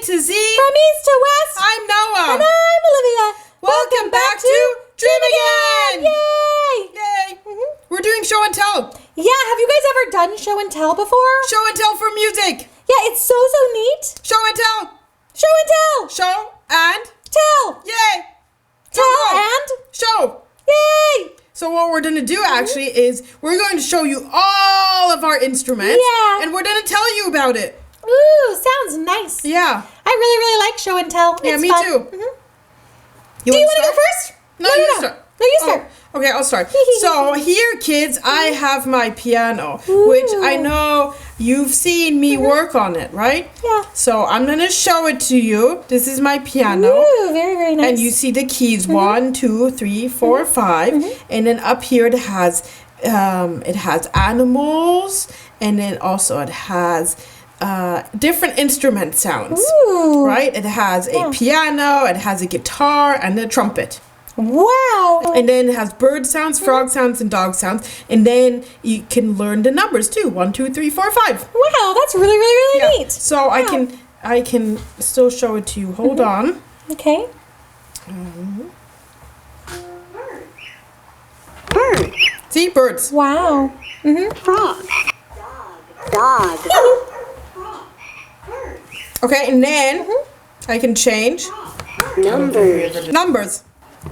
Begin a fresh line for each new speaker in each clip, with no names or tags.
to Z.
From east to west.
I'm Noah.
And I'm Olivia.
Welcome back to Dream Again.
Yay!
Yay. We're doing show and tell.
Yeah, have you guys ever done show and tell before?
Show and tell for music.
Yeah, it's so neat.
Show and tell.
Show and tell.
Show and
Tell.
yay.
Tell and
show.
yay.
So what we're going to do actually is we're going to show you all of our instruments.
Yeah.
And we're going to tell you about it.
Ooh, sounds nice.
Yeah.
I really like show and tell.
Yeah,
it's
me
fun.
too.
Mm-hmm.
Do
you want to go first?
No, you start.
No, you start.
Oh, okay, I'll start. So here, kids, I have my piano, which I know you've seen me work on it, right?
Yeah.
So I'm going to show it to you. This is my piano.
Ooh, very nice.
And you see the keys, 1, 2, 3, 4, 5. And then up here it has animals, and then also it has different instrument sounds.
Ooh.
Right? It has a piano, it has a guitar, and a trumpet.
Wow.
And then it has bird sounds, frog sounds, and dog sounds. And then you can learn the numbers too. 1, 2, 3, 4, 5.
Wow, that's really neat.
So
wow.
I can still show it to you. Hold on.
Okay.
Bird.
See, birds.
Wow.
Frog. Dog.
Okay, and then I can change
Numbers.
numbers.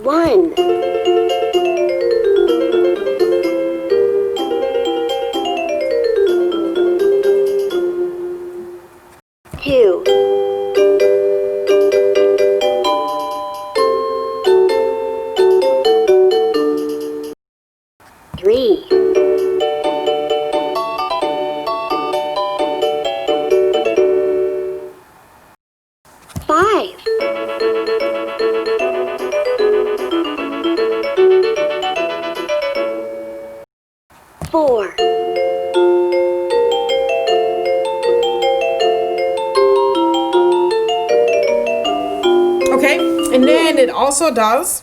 1. 2. 3. 5. 4.
Okay, and then it also does.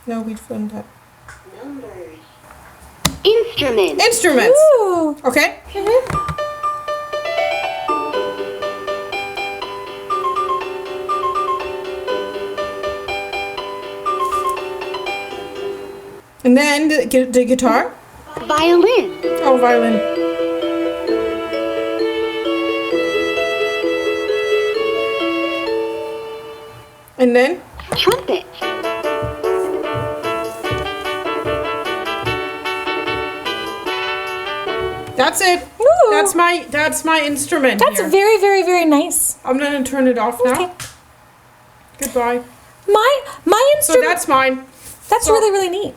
No, we found that.
Numbers. Instrument.
Instruments.
Ooh.
Okay. And then the guitar.
Violin.
Oh, violin. And then
Trumpet.
that's it.
Ooh.
That's my instrument.
That's
here.
very nice.
I'm gonna turn it off now.
Okay.
Goodbye.
My
So
instrument.
that's mine.
That's
so-
really neat.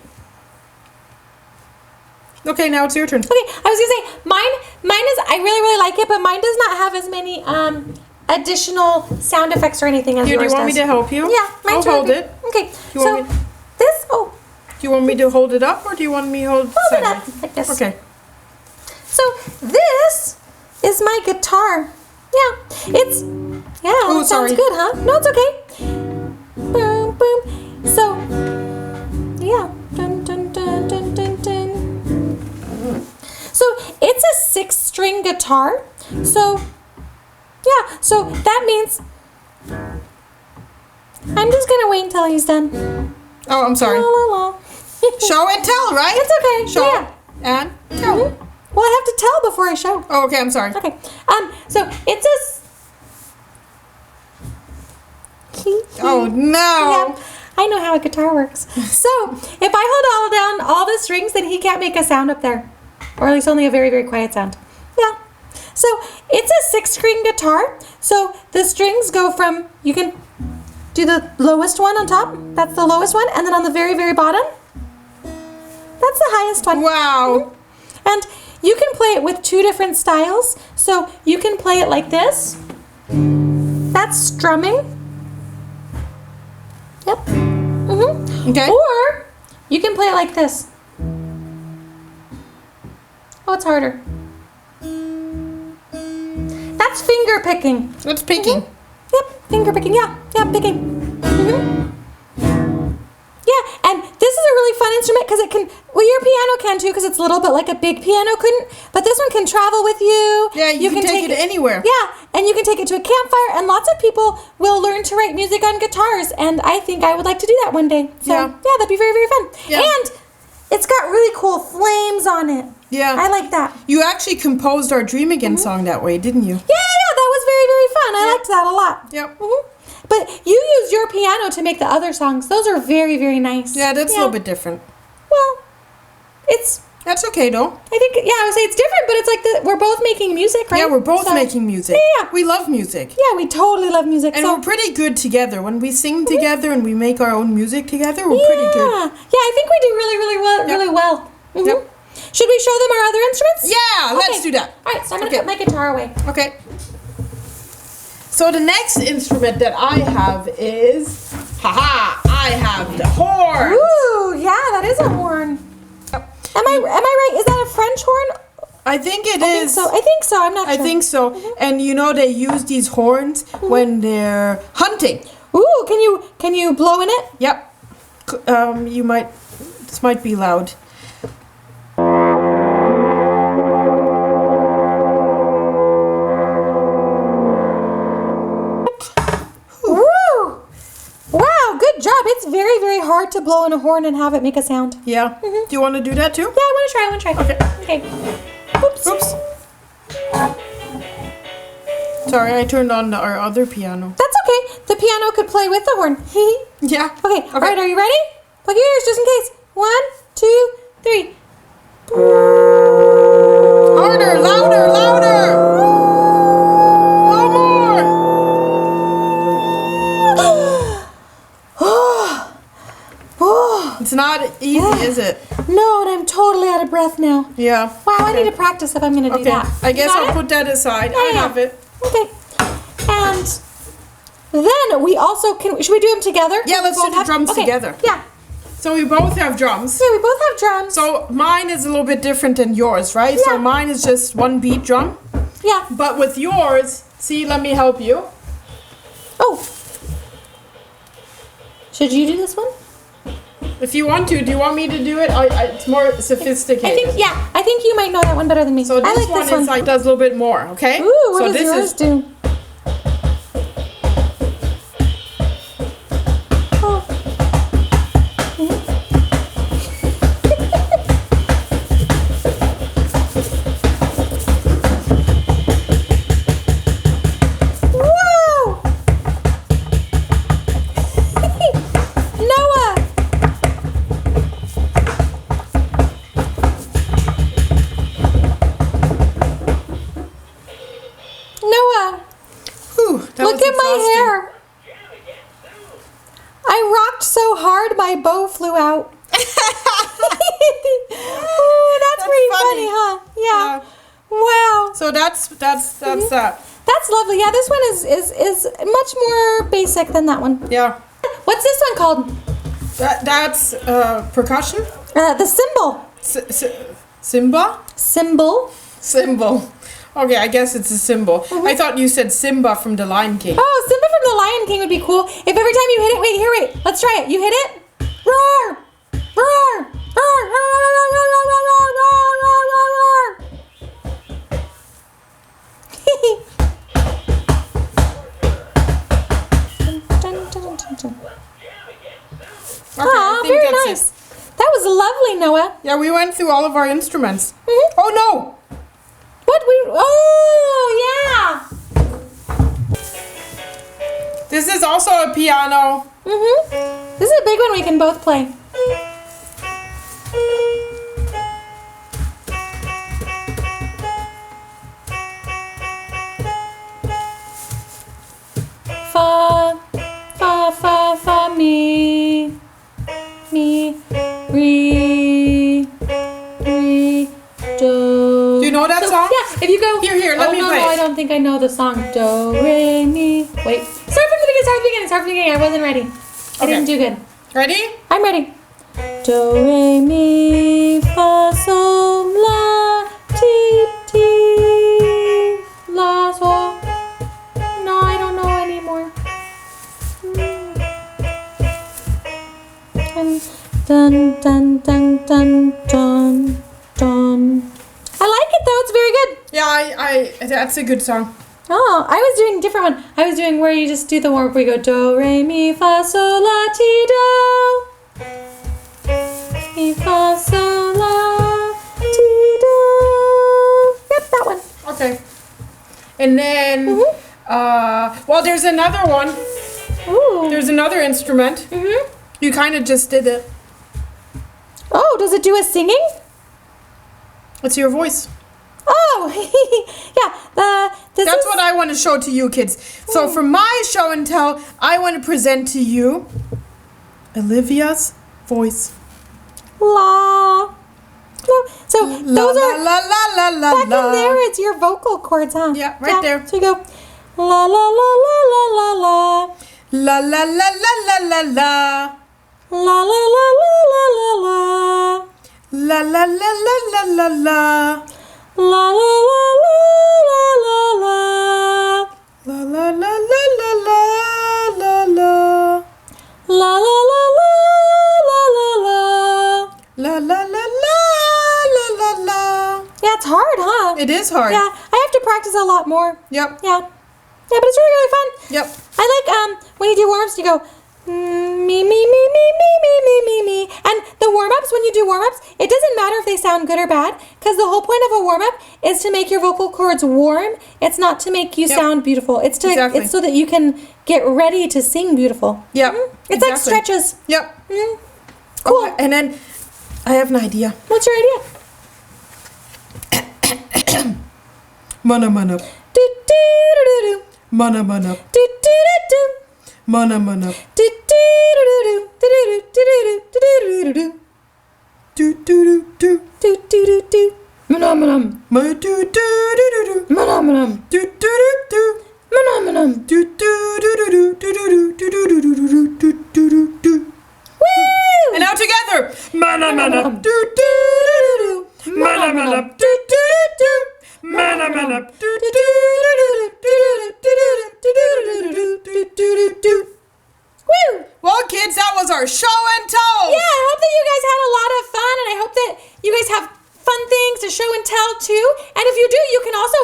Okay, now it's your turn.
Okay, I was gonna say mine is I really like it, but mine does not have as many additional sound effects or anything as
Here, do
yours
you want
does.
me to help you?
Yeah,
I'll hold it.
Okay,
You
so
want me-
this
Do you want me to hold it up, or do you want me to hold
hold it
sideways?
up like this.
Okay.
So this is my guitar. Yeah, it's
Oh,
it sounds
sorry.
good, huh? No, it's okay. Boom, boom. So yeah, dun dun dun dun dun dun. So it's a 6-string guitar. So yeah, so that means I'm just gonna wait until he's done.
Oh, I'm sorry.
La la la.
Show and tell, right?
It's okay.
Show
Yeah.
and tell.
Well, I have to tell before I show.
Oh, okay. I'm sorry.
Okay. So it's a.
Oh no.
Yeah, I know how a guitar works. So if I hold down all the strings, then he can't make a sound up there, or at least only a very quiet sound. Yeah. So it's a 6-string guitar. So the strings go from, you can do the lowest one on top. That's the lowest one, and then on the very bottom, that's the highest one.
Wow.
And you can play it with 2 different styles. So you can play it like this. That's strumming. Yep.
Okay.
Or you can play it like this. Oh, it's harder. That's finger picking.
That's picking.
Yep, finger picking. Yeah, picking. Yeah, and this is a really fun instrument because it can. Well, your piano can too because it's little, but like a big piano couldn't. But this one can travel with you.
Yeah, you can take it anywhere.
Yeah, and you can take it to a campfire, and lots of people will learn to write music on guitars, and I think I would like to do that one day. So, yeah, that'd be very, very fun.
Yeah.
And it's got really cool flames on it.
Yeah.
I like that.
You actually composed our Dream Again song that way, didn't you?
Yeah, that was very, very fun. I liked that a lot.
Yep.
But you used your piano to make the other songs. Those are very, very nice.
Yeah, that's a little bit different.
Well, it's...
That's okay, though.
I think, I would say it's different, but it's like we're both making music, right?
Yeah, we're both making music.
Yeah.
We love music.
Yeah, we totally love music.
And we're pretty good together. When we sing together and we make our own music together, we're pretty good.
Yeah, I think we do really, really well. Really well.
Yep.
Should we show them our other instruments?
Yeah, let's do that.
All right, so I'm going to put my guitar away.
Okay. So the next instrument that I have is, I have the horn.
Ooh, yeah, that is a horn. Am I right? Is that a French horn?
I think it is.
I think so. I'm not sure.
I think so. And you know they use these horns when they're hunting.
Ooh, can you blow in it?
Yep. This might be loud.
Woo! Wow, good job. It's very, very hard to blow in a horn and have it make a sound.
Yeah. Do you want to do that too?
Yeah, I want to try. Okay. Oops.
Sorry, I turned on our other piano.
That's okay. The piano could play with the horn.
Yeah.
Okay. All right, are you ready? Plug your ears just in case. 1, 2, 3.
Harder, louder, louder. No more. It's not easy, is it?
No, and I'm totally out of breath now.
Yeah.
Wow, I need to practice if I'm going to do that.
I guess I'll
it?
put that aside. I have it.
Okay. And then we also should we do them together?
Yeah, let's do the drums together.
Yeah.
So we both have drums.
Yeah, we both have drums.
So mine is a little bit different than yours, right?
Yeah.
So mine is just one beat drum.
Yeah.
But with yours, see, let me help you.
Oh. Should you do this one?
If you want to, do you want me to do it? It's more sophisticated.
I think you might know that one better than me.
So this
I like
one
this one.
is like does a little bit more, okay?
Ooh, what
so
does yours do? Oh. Whoa! Noah! Noah!
Whew, that
Look
was
at my
exhausting.
hair. I rocked so hard my bow flew out. Ooh, that's pretty funny, huh? Yeah. Wow.
So that's that.
That's lovely. Yeah, this one is much more basic than that one.
Yeah.
What's this one called?
That's percussion.
The cymbal.
Simba.
Cymbal.
Okay, I guess it's a symbol. I thought you said Simba from The Lion King.
Oh, Simba from The Lion King would be cool. If every time you hit it, wait. Let's try it. You hit it. Roar! Roar! Roar!
I think
very
that's
nice. That was lovely, Noah.
Yeah, we went through all of our instruments. Oh no!
What oh yeah.
This is also a piano.
This is a big one we can both play. Fa, mi, re, do.
Do you know that song?
Yeah, if you go
Here, let me play.
No, I don't think I know the song. Do, re, mi. Wait. Start from the beginning. I wasn't ready. I didn't do good.
Ready?
I'm ready. Do, re, mi, fa, sol, la, ti, la, sol. No, I don't know anymore. Dun, dun, dun, dun, dun. that was very good.
Yeah, that's a good song.
Oh, I was doing a different one. I was doing where you just do the warm up where you go do, re, mi, fa, sol, la, ti, do. Mi, fa, sol, la, ti, do. Yep, that one.
Okay. And then, well, there's another one.
Ooh.
There's another instrument.
Mm-hmm.
You kind of just did it.
Oh, does it do a singing?
It's your voice.
Oh, yeah.
That's what I want to show to you kids. So for my show and tell, I want to present to you Olivia's voice.
La. No. So those are
la la la la
back
la.
in there. It's your vocal cords, huh?
Yeah, right there.
So you go la la la la la la la.
La la la la la la la.
La la la la la la la.
La la la la la la la.
La la la la la la la.
La la la la la la la la.
La la la la la la la.
La la la la la la la.
Yeah, it's hard, huh?
It is hard.
Yeah, I have to practice a lot more.
Yep.
Yeah. Yeah, but it's really, really fun.
Yep.
I like when you do warm-ups, you go me, me, me, me, me, me, me, me, me. And the warm-ups, when you do warm-ups, it doesn't matter if they sound good or bad, because the whole point of a warm-up is to make your vocal cords warm. It's not to make you sound beautiful. It's to it's so that you can get ready to sing beautiful.
Yep.
It's like stretches.
Yep.
Cool.
Okay, and then I have an idea.
What's your idea?
Mana mana.
Do do do do do.
Mana mana.
Do do do do.
Mana mana.
Do do do do do do do do do do do.
Do do do do.
Do do do do. Manam manam.
Ma do do do do do.
Manam manam.
Do do do do.
Manam manam.
Do do do do do do do do do do do do do do do.
Woo!
And now together. Mana mana. Do do do do. Mana mana. Do do do. Mana mana. Do do do do.
Woo!
Well, kids, that was our show and tell.
Yeah, I hope that you guys had a lot of fun, and I hope that you guys have fun things to show and tell too. And if you do, you can also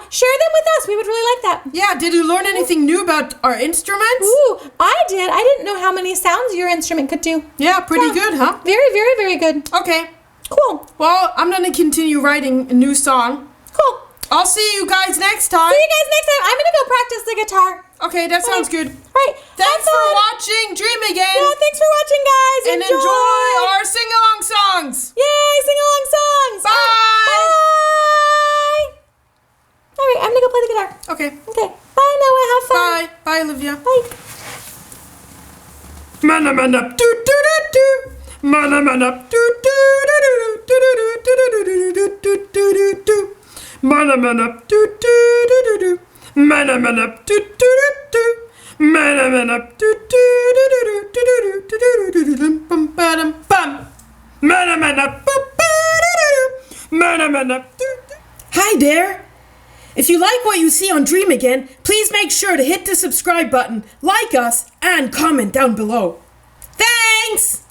share them with us. We would really like that.
Yeah, did you learn anything new about our instruments?
Ooh, I did. I didn't know how many sounds your instrument could do.
Yeah, pretty good, huh?
Very, very, very good.
Okay.
Cool.
Well, I'm going to continue writing a new song.
Cool.
I'll see you guys next time.
See you guys next time. I'm going to go practice the guitar.
Okay, that sounds good.
Right.
Thanks for watching Dream Again.
Yeah, thanks for watching, guys.
And enjoy our sing-along songs.
Yay, sing-along songs.
Bye.
Bye. All right, I'm going to go play the guitar.
Okay.
Okay. Bye, Noah. Have fun.
Bye. Bye, Olivia.
Bye.
Mana mana do do do do. Mana mana do do do do do do do do do do do do. Mana mana do do do do do. Mana mana do do do do. Mana mana do do do do do do do do do do. Bum bum bum. Mana mana bum bum. Mana mana do. Hi there. If you like what you see on Dream Again, please make sure to hit the subscribe button, like us, and comment down below. Thanks!